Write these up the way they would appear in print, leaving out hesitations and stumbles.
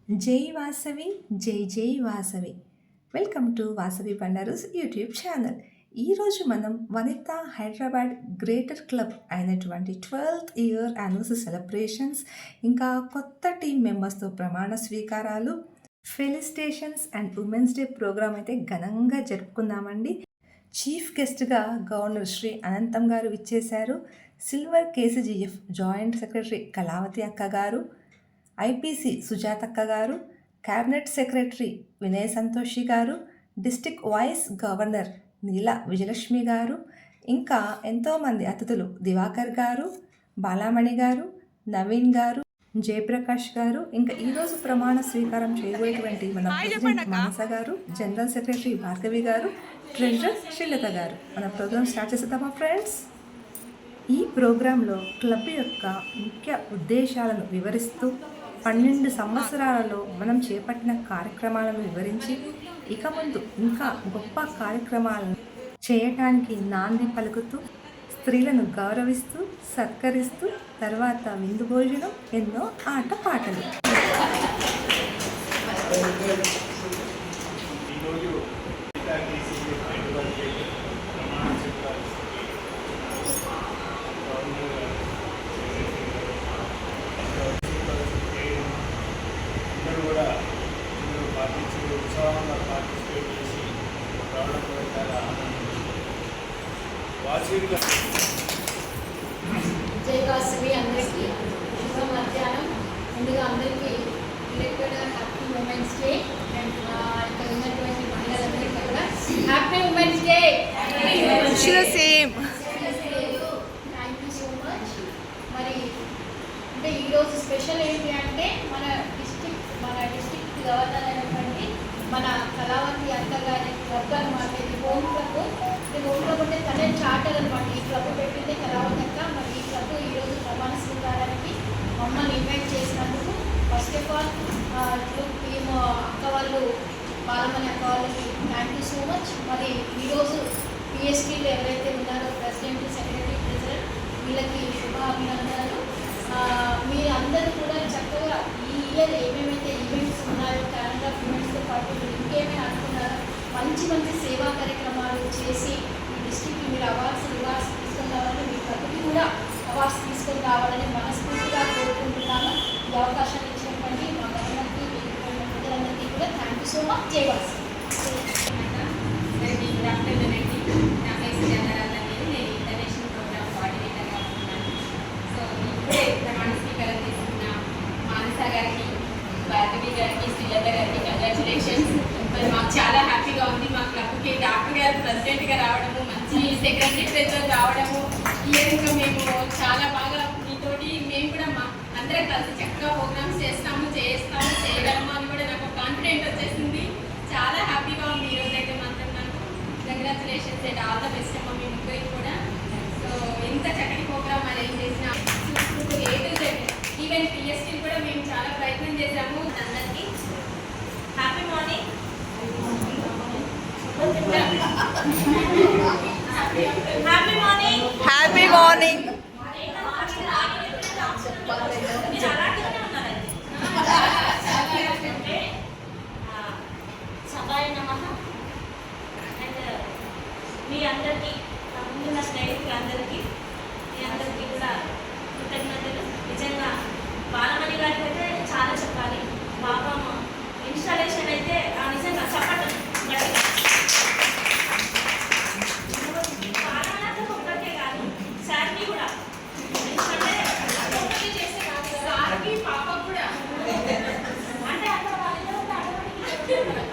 జై వాసవి జై జై Vasavi. Welcome to Vasavi Bandaru's YouTube channel. ఈరోజు మనం వనిత హైదరాబాద్ గ్రేటర్ క్లబ్ అయినటువంటి 12th ఇయర్ యానివర్సరీ సెలబ్రేషన్స్, ఇంకా కొత్త టీం మెంబర్స్తో ప్రమాణ స్వీకారాలు, felicitations and women's day program అయితే ఘనంగా జరుపుకుందామండి. చీఫ్ గెస్ట్గా గవర్నర్ శ్రీ అనంతం గారు విచ్చేశారు. Silver KCGF joint secretary Kalavathi అక్క గారు, ఐపీసీ సుజాతక్క గారు, క్యాబినెట్ సెక్రటరీ వినయ్ సంతోషి గారు, డిస్టిక్ వైస్ గవర్నర్ నీల విజయలక్ష్మి గారు, ఇంకా ఎంతోమంది అతిథులు దివాకర్ గారు, బాలామణి గారు, నవీన్ గారు, జయప్రకాష్ గారు, ఇంకా ఈరోజు ప్రమాణ స్వీకారం చేయబోయేటువంటి మన ప్రెసిడెంట్ మానస గారు, జనరల్ సెక్రటరీ భార్గవి గారు, ట్రెజరర్ శ్రీలత గారు. మన ప్రోగ్రామ్ స్టార్ట్ చేసేద్దామా ఫ్రెండ్స్? ఈ ప్రోగ్రాంలో క్లబ్ యొక్క ముఖ్య ఉద్దేశాలను వివరిస్తూ 12 సంవత్సరాలలో మనం చేపట్టిన కార్యక్రమాలను వివరించి ఇక ముందు ఇంకా గొప్ప కార్యక్రమాలను చేయటానికి నాంది పలుకుతూ, స్త్రీలను గౌరవిస్తూ సత్కరిస్తూ, తర్వాత విందు భోజనం, ఎన్నో ఆటపాటలు. జై వాసవి అందరికీ శుభ మధ్యాహ్నం. ముందుగా అందరికీ elected happy women's day. And ఇక్కడ ఉన్నటువంటి మహిళలందరికీ కూడా happy women's day. Same. Thank you so much. మరి అంటే ఈరోజు స్పెషల్ ఏంటి అంటే మన డిస్టిక్ గవర్నర్ అయినటువంటి మన కళావతి అక్క గారి క్లబ్ అనమాట. ఇది హోమ్ క్లబ్. ఈ హోమ్ క్లబ్ అంటే తనే చార్టర్ అనమాట. ఈ క్లబ్ పెట్టిందే కళావతి అక్క. మరి ఈ క్లబ్ ఈరోజు ప్రమాణ స్వీకారానికి మమ్మల్ని ఇన్వైట్ చేసినందుకు ఫస్ట్ ఆఫ్ ఆల్ టీమ్ అక్క వాళ్ళు, బాలమణి అక్క వాళ్ళకి థ్యాంక్ యూ సో మచ్. మరి ఈరోజు పిఎస్టీలు ఎవరైతే ఉన్నారో ప్రెసిడెంట్, సెక్రటరీ, ట్రెజరర్, వీళ్ళకి శుభ అభినందనలు. మీరు అందరూ కూడా చక్కగా ఈ ఇయర్ ఏమేమైతే ఈవెంట్స్ ఉన్నాయో, క్యాలెండర్ ఆఫ్ ఈవెంట్స్తో పాటు మీరు ఇంకేమైనా అనుకున్నారో మంచి మంచి సేవా కార్యక్రమాలు చేసి ఈ డిస్ట్రిక్ట్కి మీరు రివార్డ్స్ తీసుకొని రావాలని, మీ ప్రతిదీ కూడా అవార్డ్స్ తీసుకొని రావాలని మనస్ఫూర్తిగా కోరుకుంటున్నాను. ఈ అవకాశాన్ని ఇచ్చినటువంటి మా గవర్నర్కి, ప్రజలందరికీ కూడా థ్యాంక్ యూ సో మచ్. జై వాస్. భార్గవి గారికి, శ్రీలత గారికి కంగ్రాచులేషన్స్. మరి మాకు చాలా హ్యాపీగా ఉంది. మా క్లబ్కి డాక్టర్ గారు ప్రెసిడెంట్గా రావడము, మంచి సెక్రటరీ ట్రెజరర్ రావడము, ఇయర్ ఇంకా మేము చాలా బాగా మీతోటి మేము కూడా మా అందరం కలిసి చక్కగా ప్రోగ్రామ్స్ చేస్తాము, చేయగలము అని కూడా నాకు కాన్ఫిడెంట్ వచ్చేసింది. చాలా హ్యాపీగా ఉంది ఈరోజు అయితే మాత్రం నాకు. Congratulations and all the best అమ్మ మీ ముగ్గురికి కూడా. సో ఇంత చక్కటి ప్రోగ్రామ్ అరేంజ్ చేసిన ఈవెన్ పిఎస్టీ కూడా మేము చాలా ప్రయత్నం చేశాము. అందరికీ happy morning. Happy morning. Happy morning. సభాయ నమః. అండ్ మీ అందరికీ, ముందున్న స్నేహితులందరికీ, మీ అందరికీ కూడా కృతజ్ఞతలు. నిజంగా బాలమణి గారికి అయితే చాలా చెప్పాలి. పాపం ఇన్స్టాలేషన్ అయితే నిజంగా చెప్పటం బాలమణి ఒక్కటే కాదు, సార్కి కూడా చేస్తే కాదు, సార్కి పాప కూడా అంటే అక్కడ వాళ్ళిద్దరూ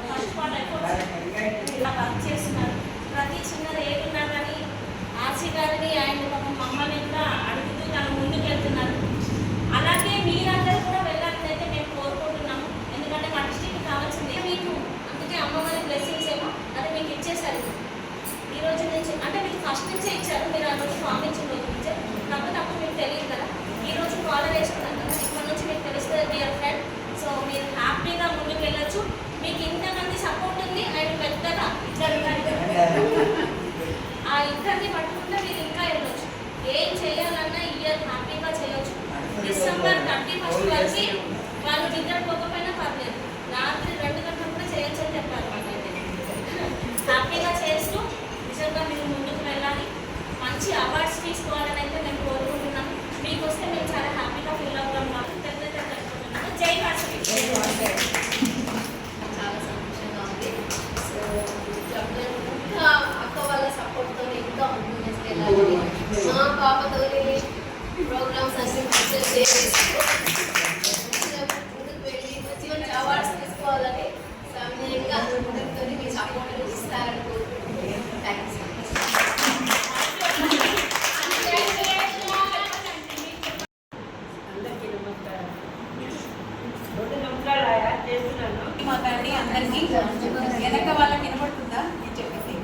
ఫస్ట్ పార్ట్ అయిపోతుంది. వర్క్ చేస్తున్నారు. ప్రతి చిన్నది ఏదున్నా కానీ ఆర్సీ గారిని, ఆయన పాపం మమ్మల్ని కూడా అడుగుతూ తను ముందుకు వెళ్తున్నారు. అలాగే మీరందరూ కూడా వెళ్ళాలని అయితే మేము కోరుకుంటున్నాము. ఎందుకంటే మా డిస్ట్రిక్ట్కి కావాల్సింది మీకు. అందుకే అమ్మవారి బ్లెస్సింగ్స్ ఏమో అది మీకు ఇచ్చేసారు ఈ రోజు నుంచి. అంటే మీకు ఫస్ట్ నుంచే ఇచ్చారు, మీరు ఆ రోజు ఫామ్ ఇచ్చిన రోజు నుంచే. కాకపోతే అప్పుడు మీకు తెలియదు కదా. ఈ రోజు కాలర్ వేసుకున్నాను కదా, ఇక్కడ నుంచి మీకు తెలుస్తుంది డియర్ ఫ్రెండ్. సో మీరు హ్యాపీగా ముందుకు వెళ్ళొచ్చు. మీకు ఇంతమంది సపోర్ట్ ఉంది. అండ్ పెద్దగా ఆ ఇద్దరిని పట్టుకుంటే మీరు ఇంకా వెళ్ళొచ్చు. ఏం చేయాలన్నా ఇయర్ హ్యాపీగా చేయొచ్చు. December 31st వరకు వాళ్ళు నిద్రపోకపోయినా పర్లేదు. మాకండి అందరికీ వెనక వాళ్ళకి వినపడుతుందా నేను చెప్పింది?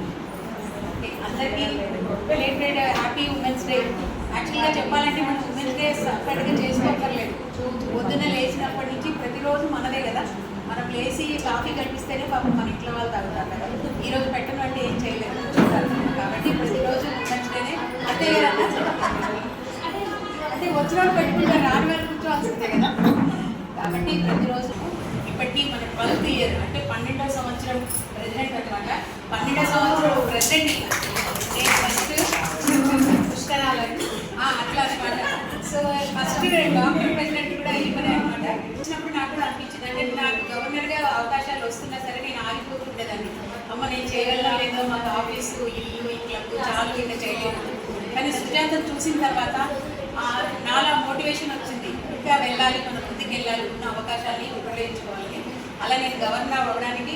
ఓకే, అందరికీ రిలేటెడ్ హ్యాపీ ఉమెన్స్ డే. యాక్చువల్గా చెప్పాలంటే మనం ఉమెన్స్ డే సపరేట్గా చేసుకోకర్లేదు. పొద్దున్న లేచినప్పటి నుంచి ప్రతిరోజు మనదే కదా, మనం లేచి కాఫీ కనిపిస్తేనే పాపం మన ఇంట్లో వాళ్ళు తాగుతారు కదా. ఈరోజు పెట్టడం అంటే ఏం చేయలేదు చూస్తారు కాబట్టి ప్రతిరోజు ఉమెన్స్ డేనే అంతే కదా. అంటే వచ్చిన వాళ్ళు పెట్టుకుంటారు, రాని వాళ్ళు కూర్చోవాల్సిందే కదా. కాబట్టి ప్రతిరోజు ఇప్పటికీ మన 12th ఇయర్ అంటే 12వ సంవత్సరం ప్రెసిడెంట్ అనమాట. 12వ సంవత్సరం ప్రెసిడెంట్ నేను ఫస్ట్ పుష్కరాలని అట్లా అనమాట. సో ఫస్ట్ డాక్టర్ ప్రెసిడెంట్ కూడా ఇవ్వనే అనమాట. వచ్చినప్పుడు నాకు కూడా అనిపించింది, అంటే నాకు గవర్నర్గా అవకాశాలు వస్తున్నా సరే నేను ఆగిపోతుండేదాన్ని. అమ్మ నేను చేయగలనా లేదో, మాకు ఆఫీసు ఇల్లు ఈ క్లబ్ చాలు ఇంకా చేయలేదు. కానీ సుజాతను చూసిన తర్వాత నాలా మోటివేషన్ వచ్చింది, ఇంకా వెళ్ళాలి, మనం ముందుకు వెళ్ళాలి, ఉన్న అవకాశాన్ని ఉపయోగించుకోవాలి. అలా నేను గవర్నర్ అవ్వడానికి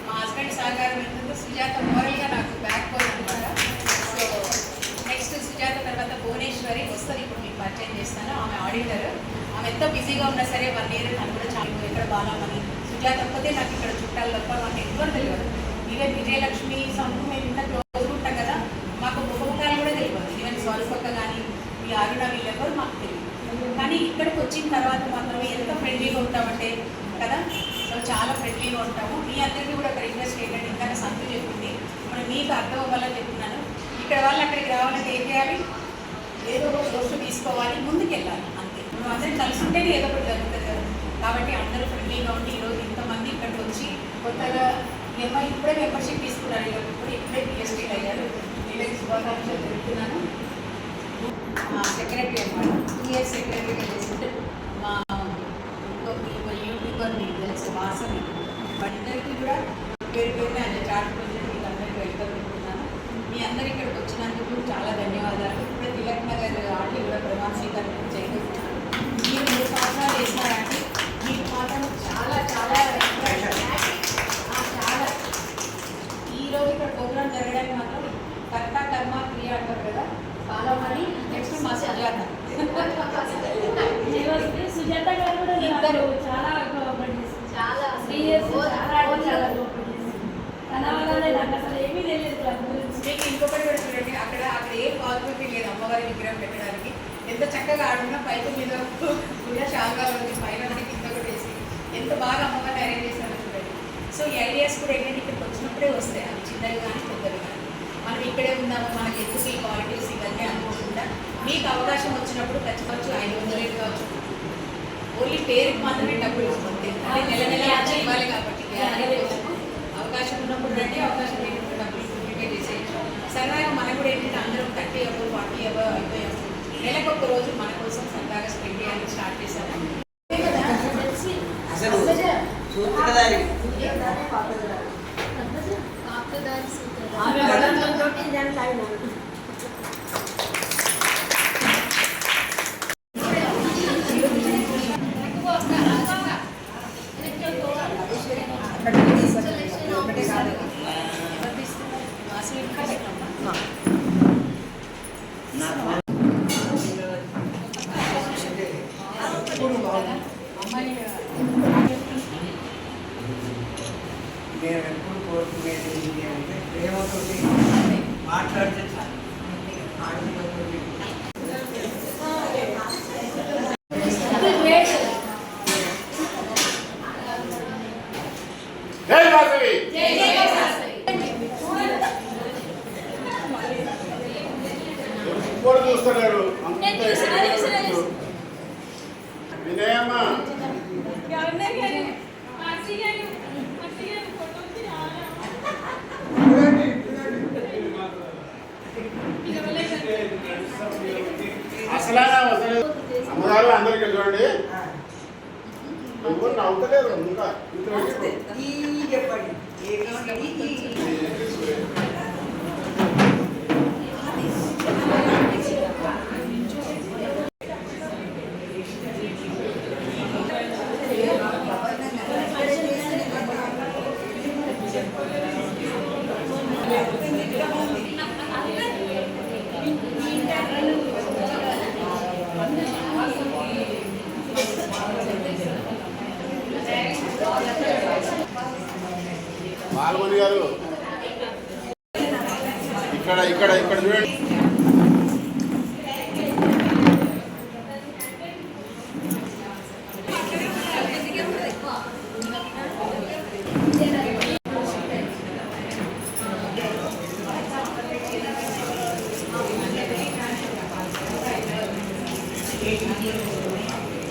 మా హస్బెండ్ సహకారం ఏంటంటే సుజాత మోరల్గా నాకు బ్యాక్ బోన్ అనమాట. సో నెక్స్ట్ సుజాత తర్వాత భువనేశ్వరి వస్తుంది, ఇప్పుడు మీకు పరిచయం చేస్తాను. ఆమె ఆడిటర్. ఆమె ఎంత బిజీగా ఉన్నా సరే 1 year తను కూడా చాలా ఎక్కడ బాగామని. సుజాత ఒక్కతే నాకు ఇక్కడ చుట్టాలు తప్ప మాకు ఎవరు తెలియదు. ఈవెన్ విజయలక్ష్మి సంఘం మేము ఇంత క్లోజ్ ఉంటాం కదా, మాకు ముఖముఖాలు కూడా తెలియదు. ఈవెన్ స్వరూపక్క కానీ మీ అరుణ వీళ్ళెవరు మాకు తెలియదు. కానీ ఇక్కడికి వచ్చిన తర్వాత మాత్రం ఎంత ఫ్రెండ్లీగా ఉంటామంటే కదా, సో చాలా ఫ్రెండ్లీగా ఉంటాము. మీ అందరికీ కూడా ఒక రిక్వెస్ట్ ఏంటంటే, ఇంకా సంతు చెప్పింది, మనం మీకు అర్థం అవ్వాలని చెప్తున్నాను. ఇక్కడ వాళ్ళు అక్కడికి రావాలంటే ఏం చేయాలి, ఏదో ఒక కోర్సు తీసుకోవాలి, ముందుకు వెళ్ళాలి, అంతే. మనం అందరం కలిసి ఉంటేనే ఏదో ఒకటి జరుగుతుంది కదా. కాబట్టి అందరూ ఫ్రెండ్లీగా ఉండి ఈరోజు ఇంతమంది ఇక్కడికి వచ్చి కొత్తగా ఇప్పుడే మెంబర్షిప్ తీసుకున్నారు, ఇప్పుడే పిఎస్టీలు అయ్యారు. వీళ్ళకి శుభాకాంక్షలు తెలుపుతున్నాను. సెక్రటరీ అనమాట, 2 years సెక్రటరీగా చేసింటే మా యూట్యూబర్ మీకు తెలుసు వాసవి. వాళ్ళందరికీ కూడా పేరు పేరున చార్ట్ ప్రెసిడెంట్ వీళ్ళందరికీ వెల్కమ్ చెప్తున్నాను. మీ అందరూ ఇక్కడికి వచ్చినందుకు చాలా ధన్యవాదాలు. ఇప్పుడు తిలక్ నగర్ ఆంటీ కూడా ప్రమాణ స్వీకారం చేయగలుగుతున్నాను. మీరు 3 సంవత్సరాలు వేసినారంటే మీకు మాత్రం చాలా చాలా చాలా ఈరోజు ఇక్కడ ప్రోగ్రామ్ జరగడానికి మాత్రం కర్త కర్మ క్రియ అంటారు కదా, ఫాలో అని. నెక్స్ట్ మా సుజాత సుజాత గారు కూడా ఇద్దరు చాలా చాలా 3 years చాలా తన వల్లనే నాకు అసలు ఏమీ తెలియదు క్లబ్ గురించి. మీకు ఇంకొకటి కూడా చూడండి, అక్కడ ఏం పాసిబిలిటీ లేదు అమ్మవారి విగ్రహం పెట్టడానికి. ఎంత చక్కగా ఆడున్నా పైపు మీద కూడా షాల్గా ఉంది, పైన కింద కూడా వేసి ఎంత బాగా అమ్మవారిని అరేంజ్ చేస్తారో చూడండి. సో ఈ ఐడియాస్ కూడా ఏంటంటే ఇక్కడికి వచ్చినప్పుడే వస్తాయి, అవి చిన్నవి కానీ పెద్దవి కానీ. మనం ఇక్కడే ఉన్నాము, మనకి ఎందుకు ఈ క్వాలిటీస్ ఇవన్నీ అనుకోకుండా మీకు అవకాశం వచ్చినప్పుడు ఖచ్చితంగా 500 కావచ్చు, ఓన్లీ పేరుకి మాత్రమే డబ్బులు ఇస్తుంది. అంటే నెల ఇవ్వాలి కాబట్టి అవకాశం ఉన్నప్పుడు రండి, అవకాశం లేనప్పుడు డబ్బులు ప్రిపేర్ చేసేయచ్చు. సరదాగా మనకు కూడా ఏంటంటే అందరం 30 అవ్వ 40 అవ్వ అయిపోయాము. నెలకు ఒక రోజు మన కోసం సరదాగా స్పెండ్ చేయాలని స్టార్ట్ చేశాము. నేను ఎప్పుడు కోరుకునేది ఏంటి అంటే ప్రేమతో మాట్లాడితే చాలు. జై వాసవి. ఇప్పుడు చూస్తున్నారు వినయమ్మా. అసలైన అమ్మగారు అందరికీ చూడండి, ఎవరు నవ్వుతలేరు ఇంకా చెప్పండి. బాలమణి గారు ఇక్కడ ఇక్కడ ఇక్కడ చూడండి.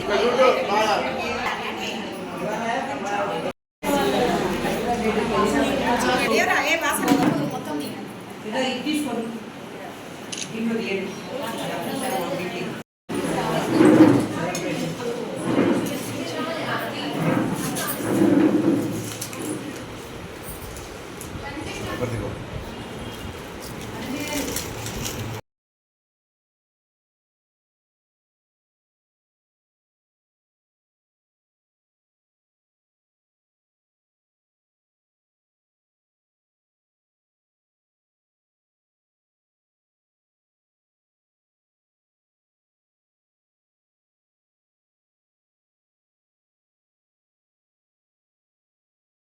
ఇక్కడ చూడు బాగా. తీసుకోండి.